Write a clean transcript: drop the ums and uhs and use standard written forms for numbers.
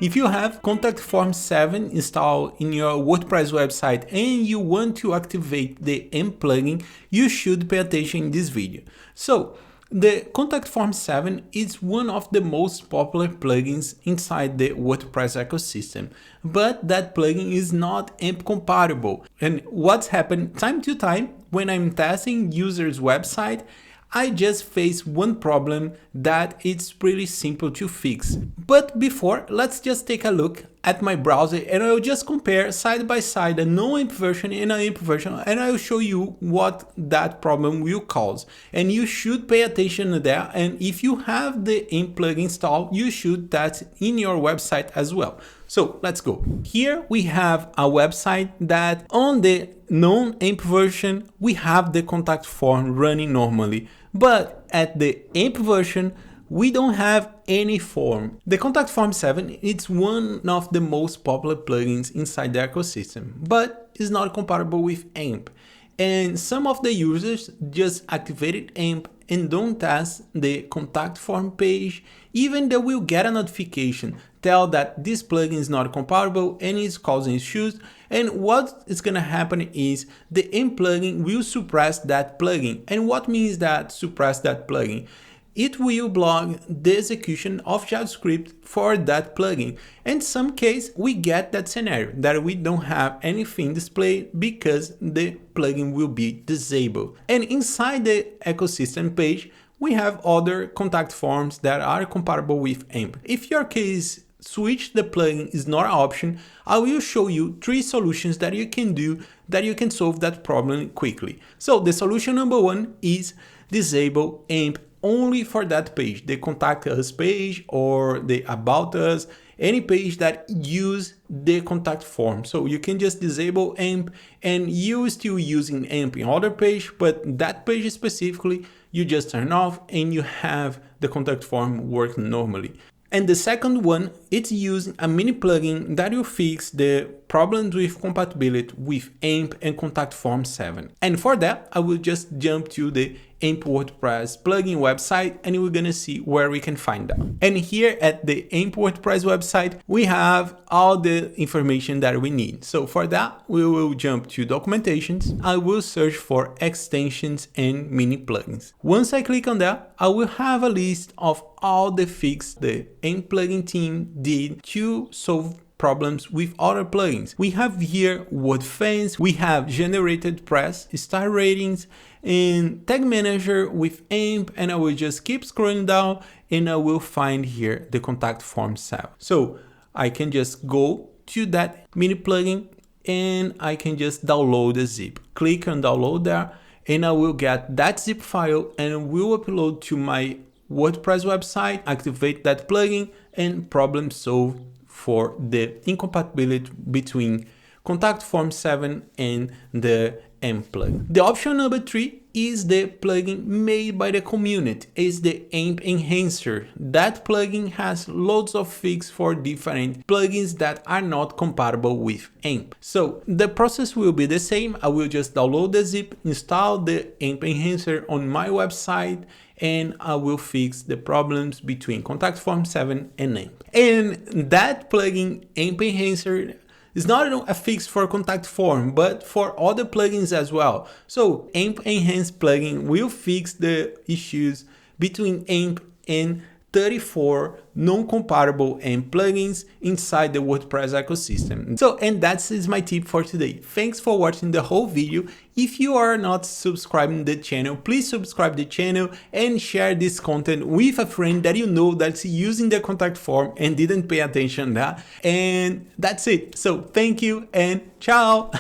If you have Contact Form 7 installed in your WordPress website and you want to activate the AMP plugin, you should pay attention in this video. So, the Contact Form 7 is one of the most popular plugins inside the WordPress ecosystem, but that plugin is not AMP compatible. And what's happened time to time when I'm testing users' website, I just face one problem that it's pretty simple to fix. But before, let's just take a look at my browser and I'll just compare side by side a no-AMP version and an AMP version, and I'll show you what that problem will cause. And you should pay attention to that, and if you have the AMP plugin installed, you should test in your website as well. So let's go. Here we have a website that on the non-AMP version, we have the contact form running normally. But at the AMP version, we don't have any form. The Contact Form 7 is one of the most popular plugins inside the ecosystem, but is not compatible with AMP. And some of the users just activated AMP and don't test the contact form page, even they will get a notification tell that this plugin is not compatible and is causing issues. And what is going to happen is the AMP plugin will suppress that plugin. And what means that suppress that plugin? It will block the execution of JavaScript for that plugin. In some case, we get that scenario that we don't have anything displayed because the plugin will be disabled. And inside the ecosystem page, we have other contact forms that are compatible with AMP. If your case switch the plugin is not an option, I will show you 3 solutions that you can do that you can solve that problem quickly. So the solution number 1 is disable AMP only for that page, the contact us page or the about us, any page that use the contact form. So you can just disable AMP and you still using AMP in other page, but that page specifically, you just turn off and you have the contact form working normally. And the second one, it's using a mini plugin that will fix the problems with compatibility with AMP and Contact Form 7. And for that, I will just jump to the AMP WordPress plugin website and we're gonna see where we can find that. And here at the AMP WordPress website, we have all the information that we need. So for that, we will jump to documentations. I will search for extensions and mini plugins. Once I click on that, I will have a list of all the fixes the AMP plugin team did to solve problems with other plugins. We have here WordFans, we have generated press, star ratings, and tag manager with AMP, and I will just keep scrolling down and I will find here the contact form 7. So I can just go to that mini plugin and I can just download the zip. Click on download there and I will get that zip file and will upload to my WordPress website, activate that plugin, and problem solve for the incompatibility between Contact Form 7 and the AMP plugin. The option number 3 is the plugin made by the community. It's the AMP Enhancer. That plugin has loads of fixes for different plugins that are not compatible with AMP. So the process will be the same. I will just download the zip, install the AMP Enhancer on my website, and I will fix the problems between Contact Form 7 and AMP. And that plugin, AMP Enhancer, is not a fix for contact form, but for other plugins as well. So AMP Enhance plugin will fix the issues between AMP and 34 non-compatible AMP plugins inside the WordPress ecosystem. So, and that is my tip for today. Thanks for watching the whole video. If you are not subscribing to the channel, please subscribe to the channel and share this content with a friend that you know that's using the contact form and didn't pay attention to that. And that's it. So thank you and ciao.